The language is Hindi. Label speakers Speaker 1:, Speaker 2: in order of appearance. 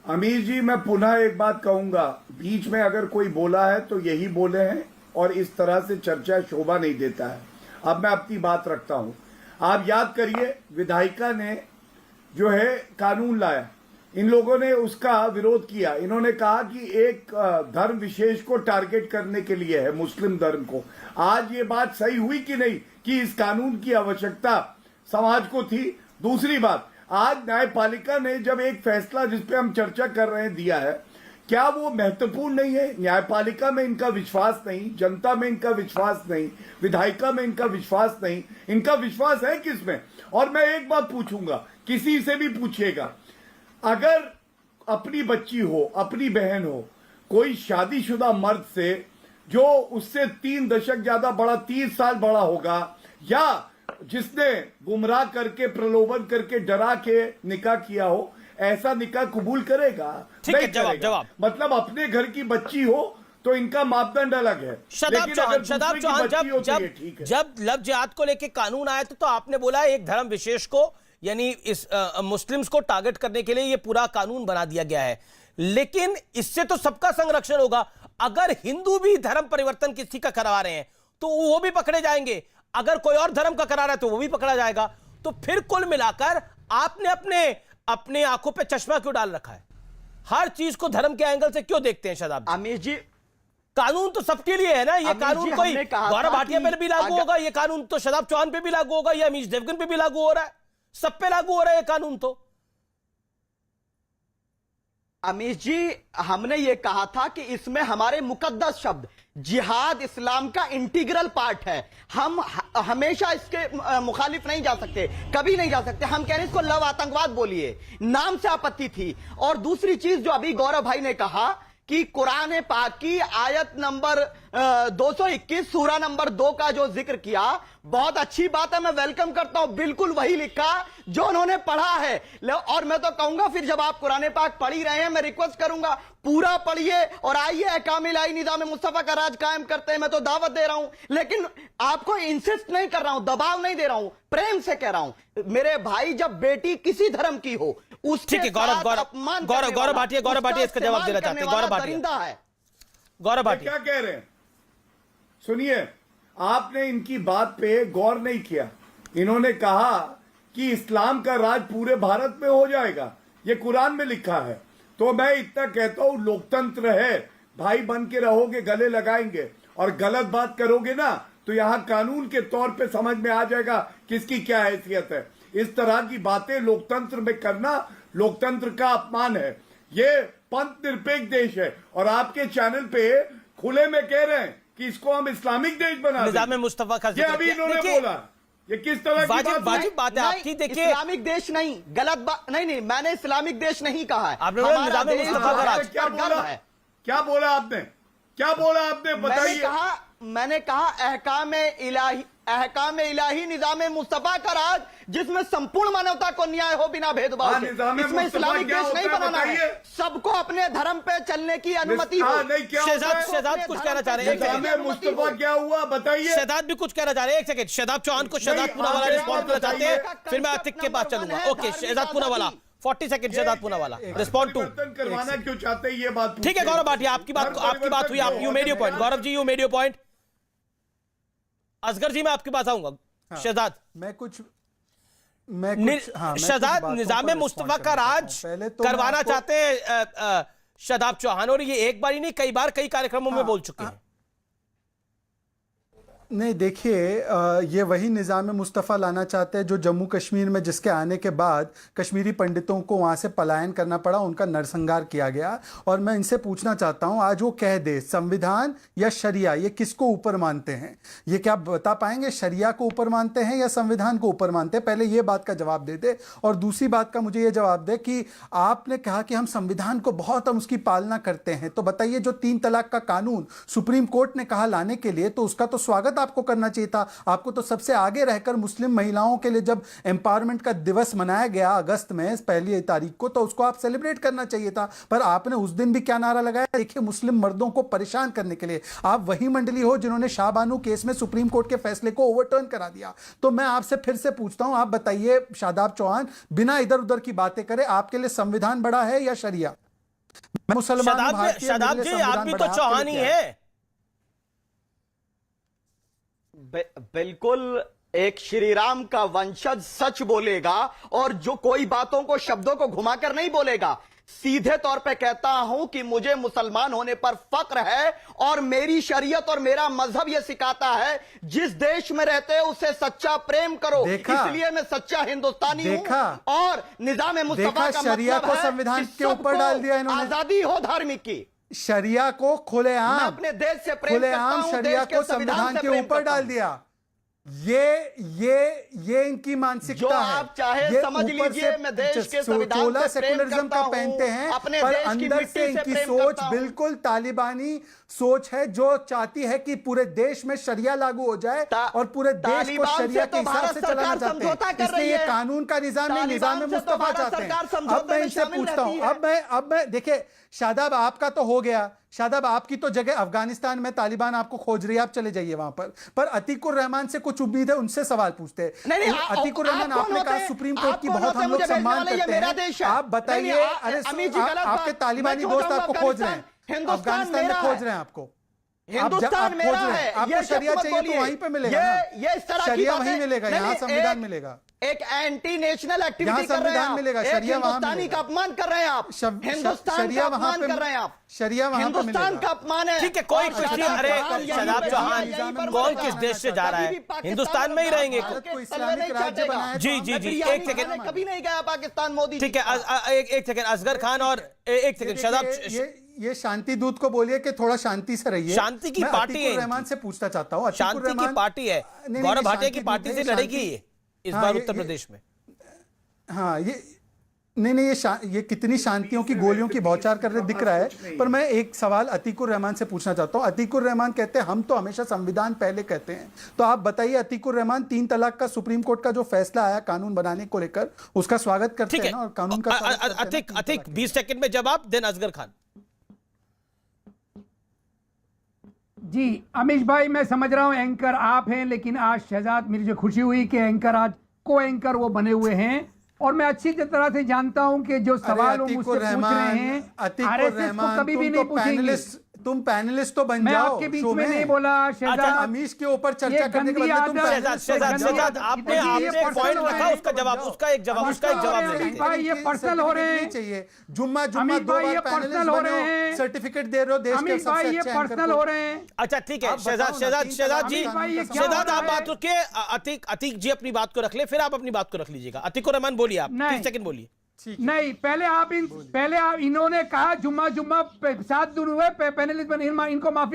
Speaker 1: अमीर जी, मैं पुनः एक बात कहूंगा, बीच में अगर कोई बोला है तो यही बोले हैं और इस तरह से चर्चा शोभा नहीं देता है। अब मैं अपनी बात रखता हूं। आप याद करिए, विधायिका ने जो है कानून लाया, इन लोगों ने उसका विरोध किया। इन्होंने कहा कि एक धर्म विशेष को टारगेट करने के लिए है, मुस्लिम धर्म को। आज ये बात सही हुई कि नहीं कि इस कानून की आवश्यकता समाज को थी? दूसरी बात, आज न्यायपालिका ने जब एक फैसला जिस पे हम चर्चा कर रहे हैं दिया है, क्या वो महत्वपूर्ण नहीं है? न्यायपालिका में इनका विश्वास नहीं, जनता में इनका विश्वास नहीं, विधायिका में इनका विश्वास नहीं, इनका विश्वास है किसमें? और मैं एक बात पूछूंगा, किसी से भी पूछिएगा, अगर अपनी बच्ची हो, अपनी बहन हो, कोई शादीशुदा मर्द से जो उससे 3 दशक ज्यादा बड़ा, 30 साल बड़ा होगा, या जिसने गुमराह करके, प्रलोभन करके, डरा के निकाह किया हो, ऐसा निकाह कबूल करेगा?
Speaker 2: ठीक है, जवाब।
Speaker 1: मतलब अपने घर की बच्ची हो तो इनका मापदंड अलग है।
Speaker 2: शदाब चौहान, जब लव जिहाद को लेके कानून आया तो आपने बोला एक धर्म विशेष को, यानी इस मुस्लिम्स को टारगेट करने के लिए ये पूरा कानून बना दिया गया है, लेकिन इससे तो सबका संरक्षण होगा। अगर हिंदू भी धर्म परिवर्तन किसी का करवा रहे हैं तो वो भी पकड़े जाएंगे, अगर कोई और धर्म का करा रहा है तो वो भी पकड़ा जाएगा। तो फिर कुल मिलाकर आपने अपने आंखों पे चश्मा क्यों डाल रखा है? हर चीज को धर्म के एंगल से क्यों देखते हैं शदाब?
Speaker 3: आमिर जी,
Speaker 2: कानून तो सबके लिए है ना। ये कानून कोई गौरव भाटिया पे भी लागू होगा, ये कानून तो शदाब चौहान पे भी लागू होगा, ये अमीश देवगन पे भी लागू हो रहा है, सब पे लागू हो रहा है ये कानून। तो
Speaker 3: अमीश जी, हमने ये कहा था कि इसमें हमारे मुकद्दस शब्द जिहाद इस्लाम का इंटीग्रल पार्ट है। हम हमेशा इसके मुखालिफ नहीं जा सकते, कभी नहीं जा सकते। हम कह रहे हैं इसको लव आतंकवाद बोलिए, नाम से आपत्ति थी। और दूसरी चीज जो अभी गौरव भाई ने कहा कि कुरान पाक की आयत नंबर 221 सूरा नंबर 2 का जो जिक्र किया, बहुत अच्छी बात है, मैं वेलकम करता हूं। बिल्कुल वही लिखा जो उन्होंने पढ़ा है। और मैं तो कहूंगा फिर जब आप कुरान पाक पढ़ ही रहे हैं, मैं रिक्वेस्ट करूंगा पूरा पढ़िए और आइए अहकाम इलाही निजाम मुस्तफा का राज कायम करते हैं। मैं तो दावत दे रहा हूं, लेकिन आपको इंसिस्ट नहीं कर रहा हूं, दबाव नहीं दे रहा हूं, प्रेम से कह रहा हूं। मेरे भाई, जब बेटी किसी धर्म की हो,
Speaker 2: ठीक है, गौरव भाटिया इसका जवाब देना चाहते हैं। गौरव भाटिया
Speaker 1: क्या कह रहे हैं? सुनिए, आपने इनकी बात पे गौर नहीं किया। इन्होंने कहा कि इस्लाम का राज पूरे भारत में हो जाएगा, ये कुरान में लिखा है। तो मैं इतना कहता हूं, लोकतंत्र है, भाई बन के रहोगे, गले लगाएंगे, और गलत बात करोगे ना तो यहां कानून के तौर पे समझ में आ जाएगा किसकी क्या हैसियत है। इस तरह की बातें लोकतंत्र में करना लोकतंत्र का अपमान है। ये पंथ निरपेक्ष देश है और आपके चैनल पे खुले में कह रहे हैं कि इसको हम इस्लामिक देश बना देंगे।
Speaker 2: निजाम मुस्तफा का
Speaker 1: ये अभी इन्होंने बोला, ये किस तरह की
Speaker 2: बात है आपकी? देखिए,
Speaker 3: इस्लामिक देश नहीं, गलत बात नहीं, मैंने इस्लामिक देश नहीं कहा है।
Speaker 2: आपने निजाम मुस्तफा का राज
Speaker 1: क्या बोला है? क्या बोला आपने? क्या बोला आपने? बताइए।
Speaker 3: मैंने कहा अहकाम इलाही निजाम मुस्तफा का राज, जिसमें संपूर्ण मानवता को न्याय हो बिना भेदभाव के। इसमें इस्लामिक देश नहीं बनाना है, सबको अपने धर्म पे चलने की अनुमति हो।
Speaker 2: शहजाद कुछ कहना चाह रहे हैं,
Speaker 1: मुस्तफा क्या हुआ बताइए।
Speaker 2: शहजाद भी कुछ कहना चाह रहे हैं, एक सेकंड। शहजाद चौहान को शहजाद पूनावाला रिस्पॉन्ड करना चाहते हैं, फिर मैं अतिक के बाद चलूंगा। Okay, Shehzad Poonawala 40 second. Shehzad Poonawala respond to.
Speaker 1: करवाना क्यों चाहते हैं ये बात?
Speaker 2: ठीक है गौरव भाटिया, आपकी बात हुई, आप you made your point. Gaurav ji, you made your point. Asgar ji, मैं आपके पास आऊंगा।
Speaker 4: हाँ,
Speaker 2: शहजाद, शहजाद निजाम मुस्तफा का राज करवाना चाहते हैं शहजाद चौहान, और ये एक बार ही नहीं, कई बार कई कार्यक्रमों में बोल चुके हैं।
Speaker 4: नहीं, देखिए, ये वही निज़ाम मुस्तफ़ा लाना चाहते हैं जो जम्मू कश्मीर में, जिसके आने के बाद कश्मीरी पंडितों को वहाँ से पलायन करना पड़ा, उनका नरसंहार किया गया। और मैं इनसे पूछना चाहता हूँ, आज वो कह दे संविधान या शरिया, ये किसको ऊपर मानते हैं? ये क्या बता पाएंगे? शरिया को ऊपर मानते हैं या संविधान को ऊपर मानते हैं? पहले ये बात का जवाब दे दे। और दूसरी बात का मुझे ये जवाब दे कि आपने कहा कि हम संविधान को बहुत, हम उसकी पालना करते हैं, तो बताइए, जो 3 तलाक का कानून सुप्रीम कोर्ट ने कहा लाने के लिए, तो उसका तो स्वागत आपको करना चाहिए था। आपको तो सबसे आगे रहकर मुस्लिम महिलाओं के लिए जब एम्पावरमेंट का दिवस मनाया गया अगस्त में 1 तारीख को, तो उसको आप सेलिब्रेट करना चाहिए था। पर आपने उस दिन भी क्या नारा लगाया? देखिए, मुस्लिम मर्दों को परेशान करने के लिए। आप वही मंडली हो जिन्होंने शाहबानू केस में सुप्रीम कोर्ट के फैसले को ओवरटर्न करा दिया। तो मैं आपसे फिर से पूछता हूं, आप बताइए शादाब चौहान, बिना इधर उधर की बातें करें, आपके लिए संविधान बड़ा है या शरिया? मैं मुसलमान हूं, भारतीय,
Speaker 2: शादाब
Speaker 4: मेरे लिए
Speaker 2: जी, आप
Speaker 4: संविधान
Speaker 2: भी
Speaker 4: बड़ा,
Speaker 2: तो
Speaker 4: आपके लिए
Speaker 2: चौहानी
Speaker 4: क्या है?
Speaker 2: है।
Speaker 3: बिल्कुल एक श्री राम का वंशज सच बोलेगा और जो कोई बातों को, शब्दों को घुमाकर नहीं बोलेगा। सीधे तौर पे कहता हूं कि मुझे मुसलमान होने पर फक्र है और मेरी शरीयत और मेरा मजहब यह सिखाता है जिस देश में रहते हो उसे सच्चा प्रेम करो।
Speaker 4: देखा?
Speaker 3: इसलिए मैं सच्चा हिंदुस्तानी
Speaker 4: देखा?
Speaker 3: हूं और निजाम मुस्तफा
Speaker 4: देखा?
Speaker 3: का
Speaker 4: शरिया
Speaker 3: मतलब
Speaker 4: को
Speaker 3: है
Speaker 4: संविधान
Speaker 3: कि
Speaker 4: के ऊपर
Speaker 3: सबको
Speaker 4: डाल दिया इन्होंने।
Speaker 3: आजादी हो धार्मिक की।
Speaker 4: शरिया को
Speaker 3: मैं
Speaker 4: खुलेआम
Speaker 3: अपने देश से प्रेम करता
Speaker 4: खुलेआम
Speaker 3: हूं,
Speaker 4: शरिया
Speaker 3: देश के
Speaker 4: को
Speaker 3: संविधान
Speaker 4: संविधान
Speaker 3: से
Speaker 4: के
Speaker 3: प्रेम
Speaker 4: ऊपर
Speaker 3: करता
Speaker 4: डाल
Speaker 3: हूं।
Speaker 4: दिया। ये इनकी मानसिकता
Speaker 3: जो
Speaker 4: है।
Speaker 3: आप चाहे
Speaker 4: ये
Speaker 3: समझ
Speaker 4: ऊपर
Speaker 3: लीजिए,
Speaker 4: से
Speaker 3: मैं देश के संविधान
Speaker 4: चोला
Speaker 3: से प्रेम
Speaker 4: सेकुलरिज्म
Speaker 3: करता
Speaker 4: का
Speaker 3: हूं,
Speaker 4: पहनते हैं,
Speaker 3: अपने
Speaker 4: पर
Speaker 3: देश की
Speaker 4: अंदर
Speaker 3: मिट्टी
Speaker 4: से
Speaker 3: से
Speaker 4: इनकी
Speaker 3: प्रेम
Speaker 4: सोच
Speaker 3: करता हूं।
Speaker 4: बिल्कुल तालिबानी सोच है, जो चाहती है कि पूरे देश में शरिया लागू हो जाए और पूरे देश को
Speaker 3: तालिबान
Speaker 4: शरिया
Speaker 3: से
Speaker 4: के
Speaker 3: तो
Speaker 4: हिसाब
Speaker 3: भारत
Speaker 4: से चलाना
Speaker 3: सरकार
Speaker 4: चाहते
Speaker 3: समझौता
Speaker 4: हैं।
Speaker 3: कर
Speaker 4: इसलिए
Speaker 3: रही
Speaker 4: ये
Speaker 3: है।
Speaker 4: कानून का निजाम नहीं, निजाम
Speaker 3: तालिबान से तो
Speaker 4: मुस्तफा
Speaker 3: भारत
Speaker 4: चाहते
Speaker 3: सरकार
Speaker 4: हैं।
Speaker 3: समझौते
Speaker 4: अब मैं
Speaker 3: में
Speaker 4: इनसे
Speaker 3: शामिल
Speaker 4: पूछता हूं,
Speaker 3: रहती है।
Speaker 4: अब मैं देखिए, शादाब आपका तो हो गया, शादाब आपकी तो जगह अफगानिस्तान में तालिबान आपको खोज रही है, आप चले जाइए वहां पर अतीकुर रहमान से कुछ उम्मीद है, उनसे सवाल पूछते हैं।
Speaker 3: नहीं,
Speaker 4: अतीकुर रहमान, आपने कहा सुप्रीम कोर्ट की बहुत हम लोग सम्मान करते हैं, आप बताइए, अरे आपके तालिबानी दोस्त आपको खोज रहे हैं, अफगानिस्तान में खोज रहे हैं आपको,
Speaker 3: हिंदुस्तान मेरा है।
Speaker 4: आपको शरिया चाहिए तो वहीं पे मिलेगा ना,
Speaker 3: ये इस तरह की
Speaker 4: शरिया
Speaker 3: बातें-
Speaker 4: वहीं मिलेगा,
Speaker 3: नहीं,
Speaker 4: यहाँ
Speaker 3: नहीं,
Speaker 4: संविधान मिलेगा,
Speaker 3: एक एंटी नेशनल
Speaker 4: यहाँ
Speaker 3: एक्टिविटी कर रहे हैं
Speaker 4: संविधान
Speaker 3: आप।
Speaker 4: मिलेगा,
Speaker 3: एक
Speaker 4: शरिया वहाँ
Speaker 3: हिंदुस्तानी
Speaker 4: मिलेगा।
Speaker 3: का अपमान कर रहे हैं आप। हिंदुस्तान
Speaker 4: शरिया
Speaker 3: का
Speaker 4: वहाँ
Speaker 3: अपमान
Speaker 4: पे-
Speaker 3: कर रहे हैं आप।
Speaker 4: शरिया वहाँ पे
Speaker 3: हिंदुस्तान
Speaker 4: मिलेगा।
Speaker 3: का अपमान है।
Speaker 2: ठीक है, कोई
Speaker 3: और
Speaker 2: कुछ नहीं।
Speaker 3: शादाब
Speaker 2: अरे
Speaker 3: चौहान यहीं
Speaker 2: शादाब
Speaker 3: पर
Speaker 2: चौहान
Speaker 3: यहीं पर
Speaker 2: कौन
Speaker 3: बोलेगा।
Speaker 2: किस देश से जा रहा है?
Speaker 3: कभी भी पाकिस्तान
Speaker 2: हिंदुस्तान में ही रहेंगे।
Speaker 4: भारत को
Speaker 3: के
Speaker 4: इस्लामिक
Speaker 3: तलवे नहीं
Speaker 4: राज्य
Speaker 3: चाटेगा।
Speaker 4: बनाया,
Speaker 2: जी, जी, जी,
Speaker 3: बिरयानी
Speaker 2: एक सेकंड।
Speaker 3: खाने कभी नहीं गया पाकिस्तान मोदी
Speaker 2: ठीक
Speaker 3: जी।
Speaker 2: है, एक सेकंड, असगर खान और एक सेकंड, शादाब।
Speaker 4: ये शांति दूत को बोलिए कि थोड़ा शांति से रहिए।
Speaker 2: शांति की
Speaker 4: मैं
Speaker 2: पार्टी है
Speaker 4: अतीकुर रहमान
Speaker 2: इनकी।
Speaker 4: से पूछना चाहता हूँ, अतीकुर
Speaker 2: शांति की
Speaker 4: रहमान-
Speaker 2: पार्टी है,
Speaker 4: नहीं,
Speaker 2: गौरव
Speaker 4: नहीं,
Speaker 2: भाटिया की
Speaker 4: शांति
Speaker 2: पार्टी
Speaker 4: दूत
Speaker 2: से
Speaker 4: है,
Speaker 2: लड़ेगी
Speaker 4: शांति-
Speaker 2: इस
Speaker 4: हाँ,
Speaker 2: बार
Speaker 4: ये-
Speaker 2: उत्तर
Speaker 4: ये-
Speaker 2: प्रदेश में।
Speaker 4: हाँ, ये ये कितनी शांतियों की गोलियों की बौछार कर रहे दिख रहा है। पर मैं एक सवाल अतीकुर रहमान से पूछना चाहता हूँ। अतीकुर रहमान कहते हैं हम तो हमेशा संविधान पहले कहते हैं, तो आप बताइए अतीकुर रहमान, 3 तलाक का सुप्रीम कोर्ट का जो फैसला आया कानून बनाने को लेकर, उसका स्वागत करते
Speaker 2: ठीक
Speaker 4: हैं
Speaker 2: है,
Speaker 4: ना, और कानून का स्वागत करते हैं ना, 3
Speaker 2: अतिक
Speaker 4: तलाक
Speaker 2: 20 सेकंड में जवाब, देन असगर खान।
Speaker 5: जी अमीश भाई, मैं समझ रहा हूं एंकर आप हैं, लेकिन आज शहजाद, मेरी जो खुशी हुई कि एंकर आज को एंकर वो बने हुए हैं, और मैं अच्छी तरह से जानता हूं कि जो सवाल वो मुझसे पूछ रहे हैं आरएसएस को कभी भी नहीं पूछेंगे।
Speaker 4: तुम पैनलिस्ट तो बन
Speaker 5: मैं
Speaker 4: जाओ
Speaker 5: आपके बीच
Speaker 4: शो
Speaker 5: में नहीं बोला शहजाद।
Speaker 4: अमीश के ऊपर चर्चा
Speaker 5: ये
Speaker 4: करने के
Speaker 5: गंदी
Speaker 4: बदले तुम
Speaker 5: आदत-
Speaker 4: पैनलिस्ट तो बन जाओ।
Speaker 2: शहजाद, आपने एक पॉइंट रखा, उसका जवाब, उसका एक जवाब ले लीजिए।
Speaker 5: भाई ये पर्सनल हो रहे हैं,
Speaker 4: चाहिए जुम्मा
Speaker 5: अमित
Speaker 4: 2
Speaker 5: भाई
Speaker 4: बार
Speaker 5: ये
Speaker 4: पैनलिस्ट
Speaker 5: पर्सनल हो रहे हैं,
Speaker 4: सर्टिफिकेट दे रहे हो देश के
Speaker 5: अमित
Speaker 4: सबसे
Speaker 5: भाई ये
Speaker 4: अच्छे एंकर
Speaker 5: पर्सनल
Speaker 4: को।
Speaker 5: हो रहे हैं।
Speaker 2: अच्छा ठीक है,
Speaker 4: आप बताओ ना,
Speaker 2: शहजाद
Speaker 4: तीन
Speaker 2: शहजाद जी,
Speaker 4: तलाक
Speaker 5: भाई, ये क्या
Speaker 2: शहजाद
Speaker 5: हो
Speaker 2: आप
Speaker 5: रहा है?
Speaker 2: बात रखिए, अतीक जी अपनी बात को रख ले, फिर आप अपनी बात को रख लीजिएगा। अतीकुर रहमान बोलिए, आप 30 सेकंड बोलिए।
Speaker 5: नहीं, पहले आप इन्होंने कहा जुम्मा 7 दिन हुए पैनलिस्ट इनको माफी